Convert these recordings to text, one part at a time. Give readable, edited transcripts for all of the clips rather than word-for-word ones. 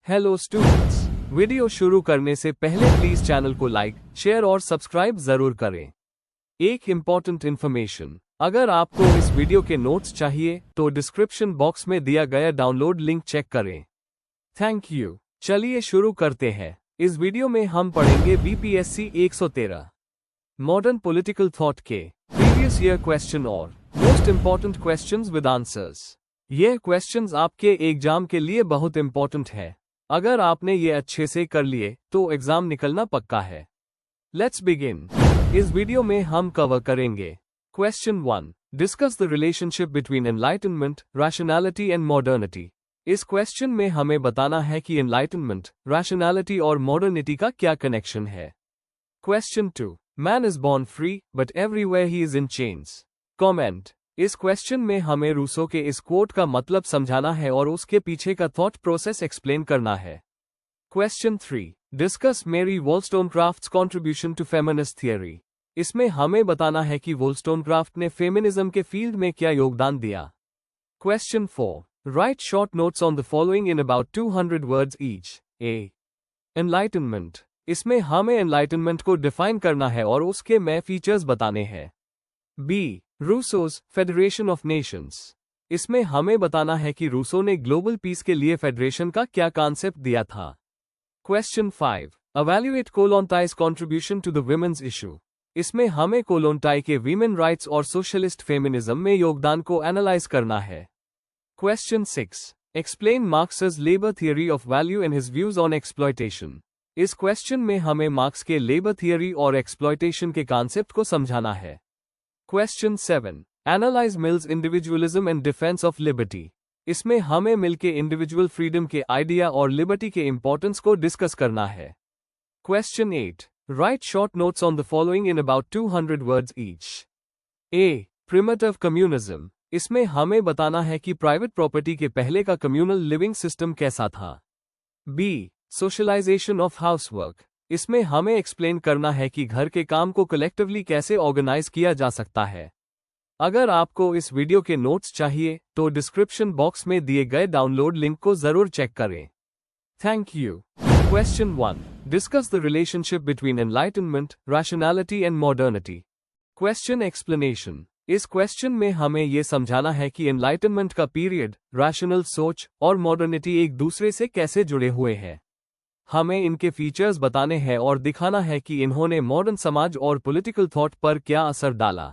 Hello students, video शुरू करने से पहले प्लीज चैनल को लाइक, शेयर और सब्सक्राइब जरूर करें। एक इम्पॉर्टेंट इन्फॉर्मेशन, अगर आपको इस वीडियो के नोट्स चाहिए तो डिस्क्रिप्शन बॉक्स में दिया गया डाउनलोड लिंक चेक करें। Thank you. चलिए शुरू करते हैं। इस वीडियो में हम पढ़ेंगे बीपीएससी 113 मॉडर्न पॉलिटिकल थॉट के प्रीवियस ईयर क्वेश्चन और most important questions with answers. ये क्वेश्चंस आपके एग्जाम के लिए बहुत इंपॉर्टेंट है। अगर आपने ये अच्छे से कर लिए तो एग्जाम निकलना पक्का है। Let's begin. इस वीडियो में हम कवर करेंगे question 1, discuss the relationship between enlightenment, rationality and modernity. इस क्वेश्चन में हमें बताना है कि एनलाइटनमेंट, रैशनैलिटी और मॉडर्निटी का क्या कनेक्शन है। Question 2, man is born free but everywhere he is in chains. Comment. इस क्वेश्चन में हमें रूसो के इस कोट का मतलब समझाना है और उसके पीछे का थॉट प्रोसेस एक्सप्लेन करना है। क्वेश्चन 3, डिस्कस मेरी वोल्स्टोनक्राफ्ट्स कंट्रीब्यूशन टू फेमिनिस्ट थियरी। इसमें हमें बताना है कि वोल्स्टोनक्राफ्ट ने फेमिनिज्म के फील्ड में क्या योगदान दिया। Question 4, right short notes on the following in about 200 words each. A, enlightenment. इसमें हमें एनलाइटनमेंट को डिफाइन करना है और उसके में फीचर्स बताने हैं। B, Rousseau's federation of nations. इसमें हमें बताना है कि रूसो ने ग्लोबल पीस के लिए फेडरेशन का क्या कॉन्सेप्ट दिया था। Question 5, evaluate Kollontai's contribution to the women's issue. इसमें हमें कोलोंटाई के वीमेन राइट्स और सोशलिस्ट फेमिनिज्म में योगदान को एनालाइज करना है। Question 6, explain Marx's labour theory of value and his views on exploitation. इस क्वेश्चन में हमें मार्क्स के लेबर थियरी और एक्सप्लॉयटेशन के कॉन्सेप्ट को समझाना है। Question 7, analyse Mill's individualism and defence of liberty. इसमें हमें मिल के इंडिविजुअल फ्रीडम के आइडिया और लिबर्टी के इंपॉर्टेंस को डिस्कस करना है। Question 8, right short notes on the following in about 200 words each. A, primitive communism. इसमें हमें बताना है कि प्राइवेट प्रॉपर्टी के पहले का कम्युनल लिविंग सिस्टम कैसा था। B, socialization of housework. इसमें हमें एक्सप्लेन करना है कि घर के काम को कलेक्टिवली कैसे ऑर्गेनाइज किया जा सकता है। अगर आपको इस वीडियो के नोट्स चाहिए तो डिस्क्रिप्शन बॉक्स में दिए गए डाउनलोड लिंक को जरूर चेक करें। Thank you. Question 1, discuss the relationship between enlightenment, rationality and modernity. Question explanation. इस क्वेश्चन में हमें यह समझाना है कि एनलाइटनमेंट का पीरियड, रैशनल सोच और मॉडर्निटी एक दूसरे से कैसे जुड़े हुए हैं। हमें इनके फीचर्स बताने हैं और दिखाना है कि इन्होंने मॉडर्न समाज और पॉलिटिकल थॉट पर क्या असर डाला।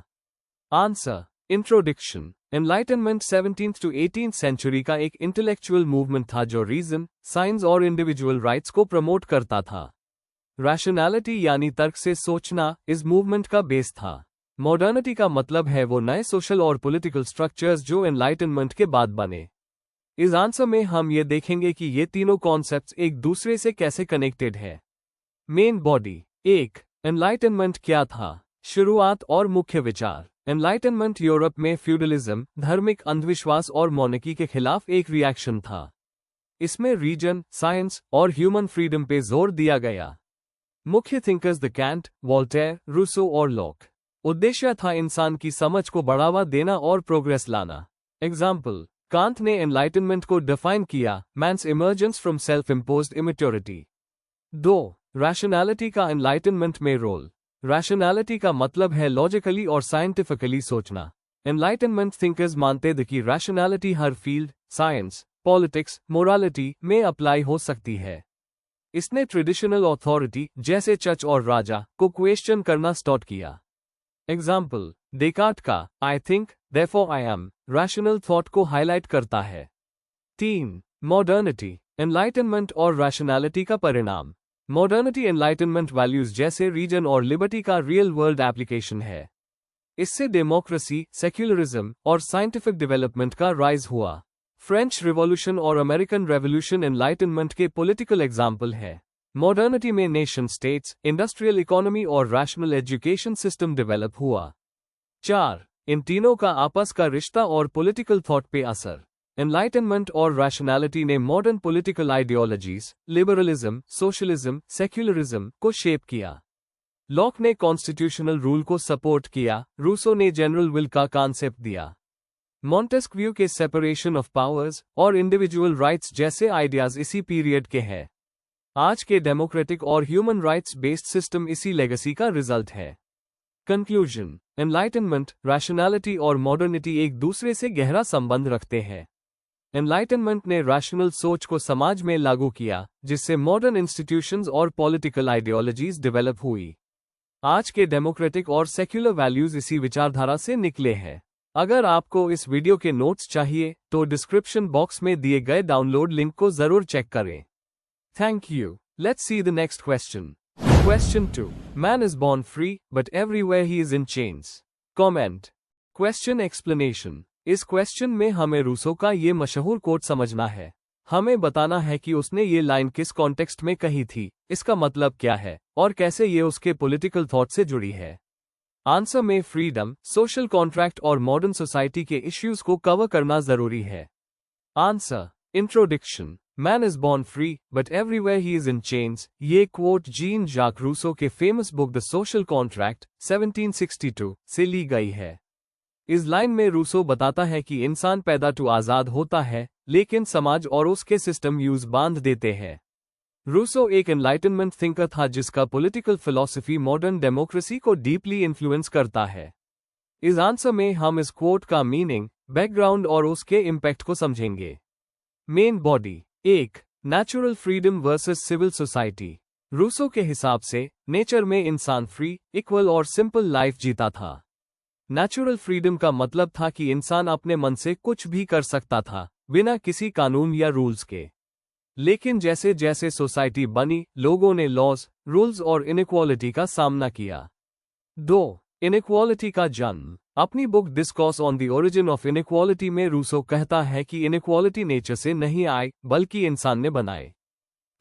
Answer. Introduction. Enlightenment 17th to 18th century का एक इंटेलेक्चुअल मूवमेंट था जो रीजन, साइंस और इंडिविजुअल राइट्स को प्रमोट करता था। रैशनैलिटी यानी तर्क से सोचना इस मूवमेंट का बेस था। मॉडर्निटी का मतलब है वो नए सोशल और पॉलिटिकल स्ट्रक्चर्स जो एनलाइटनमेंट के बाद बने। इस आंसर में हम ये देखेंगे कि ये तीनों कॉन्सेप्ट्स एक दूसरे से कैसे कनेक्टेड है। Main body. 1, एनलाइटनमेंट क्या था। शुरुआत और मुख्य विचार। एनलाइटनमेंट यूरोप में फ्यूडलिज्म, धार्मिक अंधविश्वास और मोनार्की के खिलाफ एक रिएक्शन था। इसमें रीजन, साइंस और ह्यूमन फ्रीडम पे जोर दिया गया। मुख्य thinkers the Kant, Voltaire, Rousseau और लॉक। उद्देश्य था इंसान की समझ को बढ़ावा देना और प्रोग्रेस लाना। एग्जाम्पल, कांत ने एनलाइटनमेंट को डिफाइन किया, man's emergence from self imposed immaturity. 2, rationality का एनलाइटनमेंट में रोल। रैशनैलिटी का मतलब है लॉजिकली और साइंटिफिकली सोचना। एनलाइटनमेंट थिंकर्स मानते थे कि रैशनैलिटी हर फील्ड, साइंस, पॉलिटिक्स, मोरालिटी में अप्लाई हो सकती है। इसने ट्रेडिशनल अथॉरिटी जैसे चर्च और राजा को क्वेश्चन करना स्टार्ट किया। एग्जाम्पल, डेकार्ट का I think therefore I am rational thought को हाईलाइट करता है। 3, मॉडर्निटी। एनलाइटनमेंट और रैशनैलिटी का परिणाम। मॉडर्निटी एनलाइटनमेंट वैल्यूज जैसे रीजन और लिबर्टी का रियल वर्ल्ड एप्लीकेशन है। इससे डेमोक्रेसी, सेक्युलरिज्म और साइंटिफिक डेवलपमेंट का राइज हुआ। फ्रेंच रिवॉल्यूशन और अमेरिकन रेवोल्यूशन एनलाइटनमेंट के पॉलिटिकल एग्जाम्पल है। मॉडर्निटी में नेशन स्टेट्स, इंडस्ट्रियल इकोनॉमी और रैशनल एजुकेशन सिस्टम डेवलप हुआ। 4, इन तीनों का आपस का रिश्ता और पॉलिटिकल थॉट पे असर। एनलाइटनमेंट और रैशनैलिटी ने modern political ideologies, liberalism, socialism, secularism को शेप किया। लॉक ने कॉन्स्टिट्यूशनल रूल को सपोर्ट किया, रूसो ने जनरल विल का कॉन्सेप्ट दिया। मॉन्टेस्क्यू के सेपरेशन ऑफ पावर्स और इंडिविजुअल राइट्स जैसे आइडियाज इसी पीरियड के हैं। आज के डेमोक्रेटिक और ह्यूमन राइट्स बेस्ड सिस्टम इसी लेगेसी का रिजल्ट है। कंक्लूजन, एनलाइटनमेंट, रैशनैलिटी और मॉडर्निटी एक दूसरे से गहरा संबंध रखते हैं। एनलाइटनमेंट ने रैशनल सोच को समाज में लागू किया, जिससे मॉडर्न इंस्टीट्यूशंस और पॉलिटिकल आइडियोलॉजीज डेवलप हुई। आज के डेमोक्रेटिक और सेक्युलर वैल्यूज इसी विचारधारा से निकले हैं। अगर आपको इस वीडियो के नोट्स चाहिए तो डिस्क्रिप्शन बॉक्स में दिए गए डाउनलोड लिंक को जरूर चेक करें। Thank you. Let's see the next question. Question 2. Man is born free, but everywhere he is in chains. Comment. Question explanation. इस क्वेश्चन में हमें रूसो का ये मशहूर कोट समझना है। हमें बताना है कि उसने ये लाइन किस कॉन्टेक्स्ट में कही थी, इसका मतलब क्या है, और कैसे ये उसके पॉलिटिकल थॉट से जुड़ी है। आंसर में फ्रीडम, सोशल कॉन्ट्रैक्ट और मॉडर्न सोसाइटी के इश्यूज को कवर करना जरूरी है। Answer. Introduction. Man is born free but everywhere he is in chains. ये क्वोट जीन जाक रूसो के famous book the social contract 1762 से ली गई है। इस लाइन में रूसो बताता है कि इंसान पैदा टू आजाद होता है, लेकिन समाज और उसके सिस्टम यूज बांध देते हैं। रूसो एक एनलाइटनमेंट थिंकर था जिसका पॉलिटिकल फिलॉसफी मॉडर्न डेमोक्रेसी को डीपली इन्फ्लुएंस करता है। इस आंसर में हम इस क्वोट का मीनिंग, बैकग्राउंड और उसके इम्पैक्ट को समझेंगे। Main body. 1. Natural freedom versus civil society. Rousseau के हिसाब से नेचर में इंसान फ्री, इक्वल और सिंपल लाइफ जीता था। नेचुरल फ्रीडम का मतलब था कि इंसान अपने मन से कुछ भी कर सकता था, बिना किसी कानून या रूल्स के। लेकिन जैसे जैसे सोसाइटी बनी, लोगों ने लॉज, रूल्स और इनइक्वालिटी का सामना किया। 2. इनइक्वालिटी का जन्म। अपनी book discourse on the origin of inequality में रूसो कहता है कि इनइक्वालिटी नेचर से नहीं आई, बल्कि इंसान ने बनाए।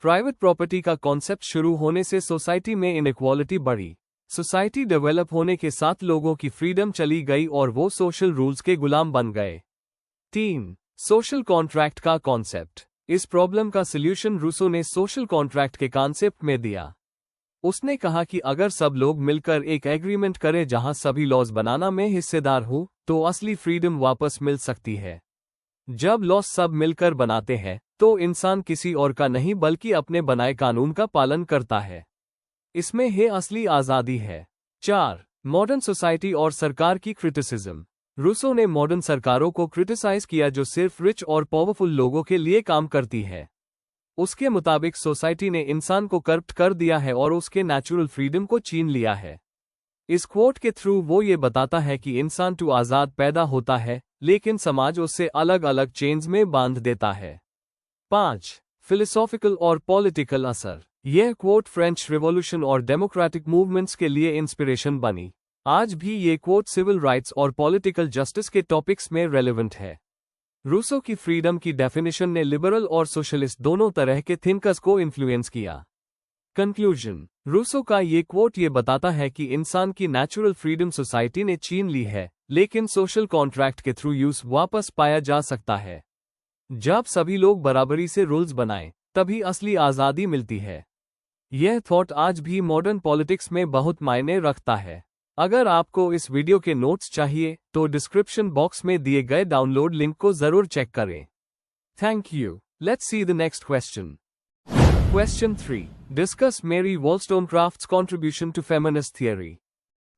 प्राइवेट प्रॉपर्टी का कॉन्सेप्ट शुरू होने से सोसाइटी में इनइक्वालिटी बढ़ी। सोसाइटी डेवलप होने के साथ लोगों की फ्रीडम चली गई और वो सोशल रूल्स के गुलाम बन गए। 3. सोशल कॉन्ट्रैक्ट का कॉन्सेप्ट। इस प्रॉब्लम का सल्यूशन रूसो ने सोशल कॉन्ट्रैक्ट के कॉन्सेप्ट में दिया। उसने कहा कि अगर सब लोग मिलकर एक एग्रीमेंट करें जहां सभी लॉज बनाना में हिस्सेदार हो, तो असली फ्रीडम वापस मिल सकती है। जब लॉज सब मिलकर बनाते हैं, तो इंसान किसी और का नहीं बल्कि अपने बनाए कानून का पालन करता है। इसमें है असली आजादी है। 4. मॉडर्न सोसाइटी और सरकार की क्रिटिसिज्म। रूसो ने मॉडर्न सरकारों को क्रिटिसाइज किया जो सिर्फ रिच और पावरफुल लोगों के लिए काम करती है। उसके मुताबिक सोसाइटी ने इंसान को करप्ट कर दिया है और उसके नेचुरल फ्रीडम को छीन लिया है। इस क्वोट के थ्रू वो ये बताता है कि इंसान टू आजाद पैदा होता है, लेकिन समाज उससे अलग अलग चेन्स में बांध देता है। 5. फिलोसॉफिकल और पॉलिटिकल असर। यह क्वोट फ्रेंच रिवॉल्यूशन और डेमोक्रेटिक मूवमेंट्स के लिए इंस्पिरेशन बनी। आज भी ये क्वोट सिविल राइट्स और पॉलिटिकल जस्टिस के टॉपिक्स में रेलेवेंट है। रूसो की फ्रीडम की डेफिनेशन ने लिबरल और सोशलिस्ट दोनों तरह के थिंकर्स को इन्फ्लुएंस किया। कंक्लूजन। रूसो का ये क्वोट ये बताता है कि इंसान की नेचुरल फ्रीडम सोसाइटी ने छीन ली है, लेकिन सोशल कॉन्ट्रैक्ट के थ्रू यूज वापस पाया जा सकता है। जब सभी लोग बराबरी से रूल्स बनाएं, तभी असली आजादी मिलती है। यह थॉट आज भी मॉडर्न पॉलिटिक्स में बहुत मायने रखता है। अगर आपको इस वीडियो के नोट्स चाहिए तो डिस्क्रिप्शन बॉक्स में दिए गए डाउनलोड लिंक को जरूर चेक करें। Thank you. Let's see the next question. Question 3. Discuss Mary Wollstonecraft's contribution to feminist theory.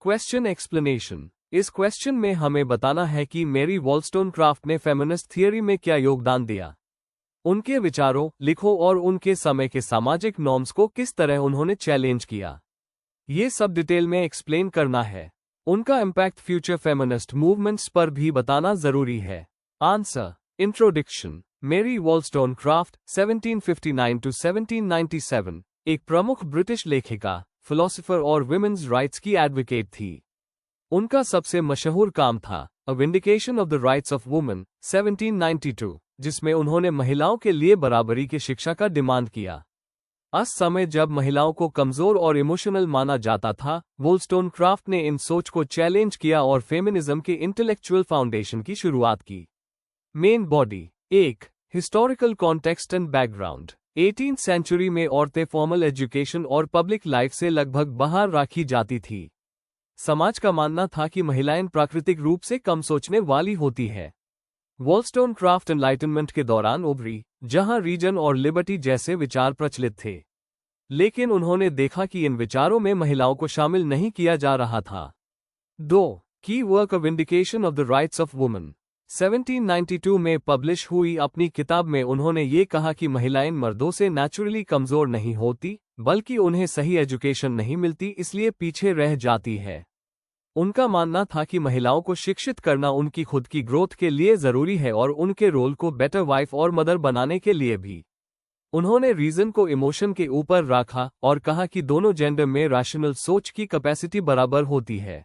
Question explanation. इस क्वेश्चन में हमें बताना है कि मेरी वॉलस्टोनक्राफ्ट ने फेमिनिस्ट थियरी में क्या योगदान दिया। उनके विचारों, लिखों और उनके समय के सामाजिक नॉर्म्स को किस तरह उन्होंने चैलेंज किया, ये सब डिटेल में एक्सप्लेन करना है। उनका इम्पैक्ट फ्यूचर फेमिनिस्ट मूवमेंट्स पर भी बताना जरूरी है। आंसर। इंट्रोडक्शन। मेरी वॉलस्टोनक्राफ्ट 1759 to 1797 एक प्रमुख ब्रिटिश लेखिका, फिलोसोफर और विमेन्स राइट्स की एडवोकेट थी। उनका सबसे मशहूर काम था a vindication of the rights of women 1792, जिसमें उन्होंने महिलाओं के लिए बराबरी की शिक्षा का डिमांड किया। उस समय जब महिलाओं को कमजोर और इमोशनल माना जाता था, वॉलस्टोनक्राफ्ट ने इन सोच को चैलेंज किया और फेमिनिज्म के इंटेलेक्चुअल फाउंडेशन की शुरुआत की। Main body. 1. Historical context and background. 18th century में औरतें फॉर्मल एजुकेशन और पब्लिक लाइफ से लगभग बाहर रखी जाती थी। समाज का मानना था कि महिलाएं प्राकृतिक रूप से कम सोचने वाली होती है। वॉलस्टोनक्राफ्ट एनलाइटनमेंट के दौरान उभरी, जहां रीजन और लिबर्टी जैसे विचार प्रचलित थे, लेकिन उन्होंने देखा कि इन विचारों में महिलाओं को शामिल नहीं किया जा रहा था। 2. की work of vindication of the rights of women 1792 में पब्लिश हुई अपनी किताब में उन्होंने ये कहा कि महिलाएं मर्दों से नेचुरली कमजोर नहीं होती, बल्कि उन्हें सही एजुकेशन नहीं मिलती, इसलिए पीछे रह जाती है। उनका मानना था कि महिलाओं को शिक्षित करना उनकी खुद की ग्रोथ के लिए जरूरी है और उनके रोल को बेटर वाइफ और मदर बनाने के लिए भी। उन्होंने रीजन को इमोशन के ऊपर रखा और कहा कि दोनों जेंडर में रैशनल सोच की कैपेसिटी बराबर होती है।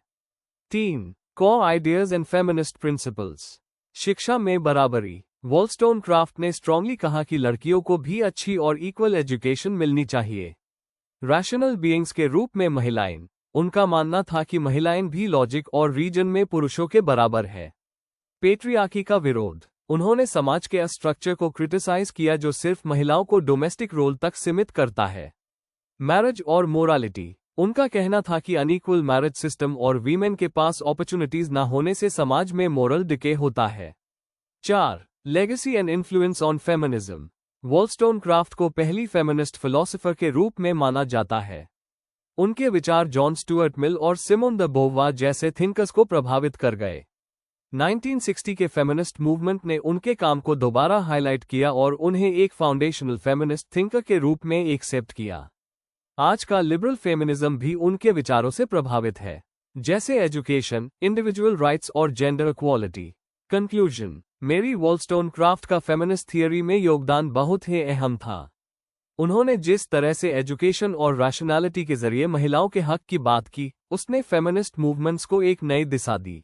3. Core ideas and feminist principles. शिक्षा में बराबरी। वॉलस्टोनक्राफ्ट ने स्ट्रांगली कहा कि लड़कियों को भी अच्छी और इक्वल एजुकेशन मिलनी चाहिए। रैशनल बीइंग्स के रूप में महिलाएं, उनका मानना था कि महिलाएं भी लॉजिक और रीजन में पुरुषों के बराबर है। पेट्रियार्की का विरोध। उन्होंने समाज के स्ट्रक्चर को क्रिटिसाइज किया जो सिर्फ महिलाओं को डोमेस्टिक रोल तक सीमित करता है। मैरिज और मोरालिटी। उनका कहना था कि अनइक्वल मैरिज सिस्टम और वीमेन के पास अपॉर्चुनिटीज न होने से समाज में मोरल डिके होता है। 4. Legacy and influence on feminism. Wollstonecraft को पहली फेमिनिस्ट फिलोसोफर के रूप में माना जाता है। उनके विचार जॉन स्टुअर्ट मिल और सिमोन द बोववार जैसे थिंकर्स को प्रभावित कर गए। 1960 के फेमिनिस्ट मूवमेंट ने उनके काम को दोबारा हाईलाइट किया और उन्हें एक फाउंडेशनल फेमिनिस्ट थिंकर के रूप में एक्सेप्ट किया। आज का लिबरल फेमिनिज्म भी उनके विचारों से प्रभावित है, जैसे एजुकेशन, इंडिविजुअल राइट्स और जेंडर इक्वालिटी। कंक्लूजन। मेरी वॉलस्टोनक्राफ्ट का फेमिनिस्ट थियरी में योगदान बहुत ही अहम था। उन्होंने जिस तरह से एजुकेशन और रैशनैलिटी के जरिए महिलाओं के हक की बात की, उसने फेमिनिस्ट मूवमेंट्स को एक नई दिशा दी।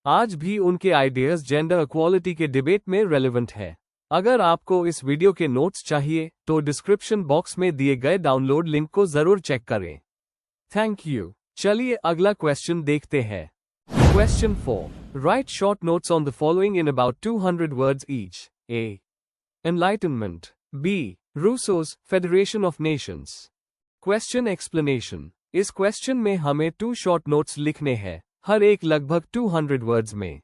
आज भी उनके आइडियाज जेंडर इक्वालिटी के डिबेट में रेलेवेंट है। अगर आपको इस वीडियो के नोट्स चाहिए तो डिस्क्रिप्शन बॉक्स में दिए गए डाउनलोड लिंक को जरूर चेक करें। Thank you. चलिए अगला क्वेश्चन देखते हैं। Question 4. Write short notes on the following in about 200 words each. A. Enlightenment. B. Rousseau's Federation of Nations. Question explanation. इस क्वेश्चन में हमें 2 शॉर्ट नोट्स लिखने हैं, हर एक लगभग 200 वर्ड्स में।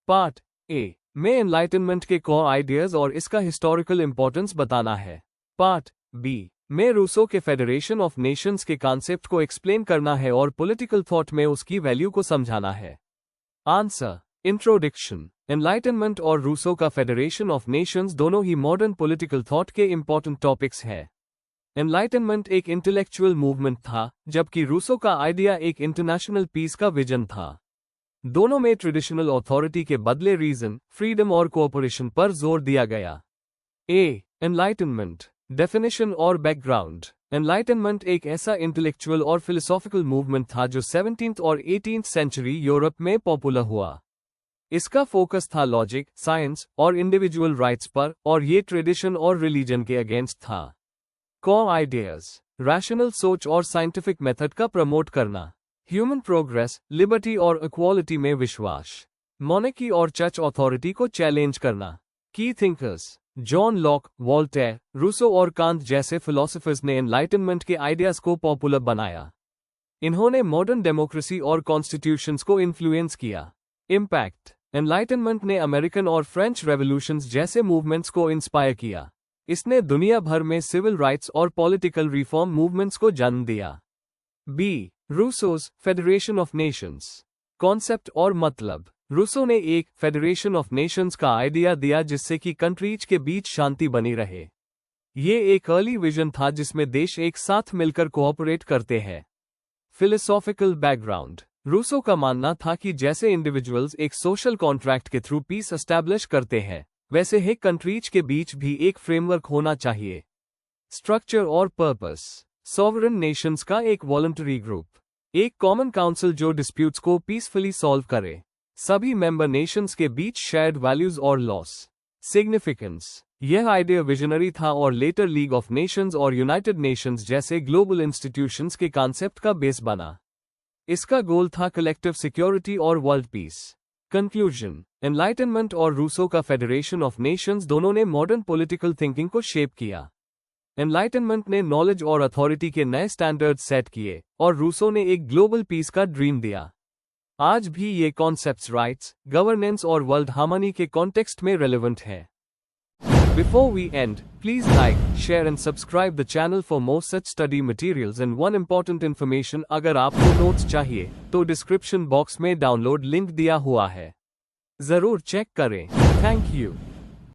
पार्ट A में एनलाइटनमेंट के कोर आइडियाज और इसका हिस्टोरिकल इंपॉर्टेंस बताना है। पार्ट B में रूसो के फेडरेशन ऑफ नेशंस के कॉन्सेप्ट को एक्सप्लेन करना है और पॉलिटिकल थॉट में उसकी वैल्यू को समझाना है। आंसर। इंट्रोडक्शन। एनलाइटनमेंट और रूसो का फेडरेशन ऑफ नेशंस दोनों ही मॉडर्न पॉलिटिकल थॉट के इंपॉर्टेंट टॉपिक्स हैं। एनलाइटनमेंट एक इंटेलेक्चुअल मूवमेंट था, जबकि रूसो का आइडिया एक इंटरनेशनल पीस का विजन था। दोनों में ट्रेडिशनल अथॉरिटी के बदले रीजन, फ्रीडम और कोऑपरेशन पर जोर दिया गया। ए. एनलाइटनमेंट। डेफिनेशन और बैकग्राउंड। एनलाइटनमेंट एक ऐसा इंटेलेक्चुअल और फिलोसॉफिकल मूवमेंट था जो 17th और 18th सेंचुरी यूरोप में पॉपुलर हुआ। इसका फोकस था लॉजिक, साइंस और इंडिविजुअल राइट्स पर, और ये ट्रेडिशन और रिलीजन के अगेंस्ट था। Core ideas. रैशनल सोच और साइंटिफिक मेथड का प्रमोट करना। ह्यूमन प्रोग्रेस, लिबर्टी और इक्वालिटी में विश्वास। मोनेकी और चर्च अथॉरिटी को चैलेंज करना। Key thinkers. John Locke, Voltaire, Rousseau और कांत जैसे फिलोसोफर्स ने एनलाइटनमेंट के आइडियाज को पॉपुलर बनाया। इन्होंने मॉडर्न डेमोक्रेसी और कॉन्स्टिट्यूशंस को इन्फ्लुएंस किया। इम्पैक्ट। एनलाइटनमेंट ने अमेरिकन और फ्रेंच रेवोल्यूशंस जैसे मूवमेंट्स को इंस्पायर किया। इसने दुनिया भर में सिविल राइट्स और पॉलिटिकल रिफॉर्म मूवमेंट्स को जन्म दिया। B. Rousseau's federation of nations. Concept और मतलब। रूसो ने एक फेडरेशन ऑफ नेशंस का आइडिया दिया जिससे कि कंट्रीज के बीच शांति बनी रहे। ये एक अर्ली विजन था जिसमें देश एक साथ मिलकर कोऑपरेट करते हैं। Philosophical background. रूसो का मानना था कि जैसे इंडिविजुअल्स एक सोशल कॉन्ट्रैक्ट के थ्रू पीस एस्टैब्लिश करते हैं, वैसे ही कंट्रीज के बीच भी एक फ्रेमवर्क होना चाहिए। स्ट्रक्चर और पर्पस। सॉवरेन नेशंस का एक वॉलंटरी ग्रुप। एक कॉमन काउंसिल जो डिस्प्यूट्स को पीसफुली सॉल्व करे। सभी मेंबर नेशंस के बीच शेयर्ड वैल्यूज और लॉस। सिग्निफिकेंस। यह आइडिया विजनरी था और लेटर लीग ऑफ नेशंस और यूनाइटेड नेशंस जैसे ग्लोबल इंस्टीट्यूशंस के कॉन्सेप्ट का बेस बना। इसका गोल था कलेक्टिव सिक्योरिटी और वर्ल्ड पीस। कंक्लूजन। एनलाइटनमेंट और रूसो का फेडरेशन ऑफ नेशंस दोनों ने मॉडर्न पॉलिटिकल थिंकिंग को शेप किया। एनलाइटनमेंट ने नॉलेज और अथॉरिटी के नए स्टैंडर्ड सेट किए और रूसो ने एक ग्लोबल पीस का ड्रीम दिया। आज भी ये कॉन्सेप्ट्स राइट्स, गवर्नेंस और वर्ल्ड हार्मनी के कॉन्टेक्स्ट में रेलेवेंट हैं। Before we end, please like, share and subscribe the channel for more such study materials and one important information अगर आपको नोट्स चाहिए तो डिस्क्रिप्शन बॉक्स में डाउनलोड लिंक दिया हुआ है, जरूर चेक करें। Thank you.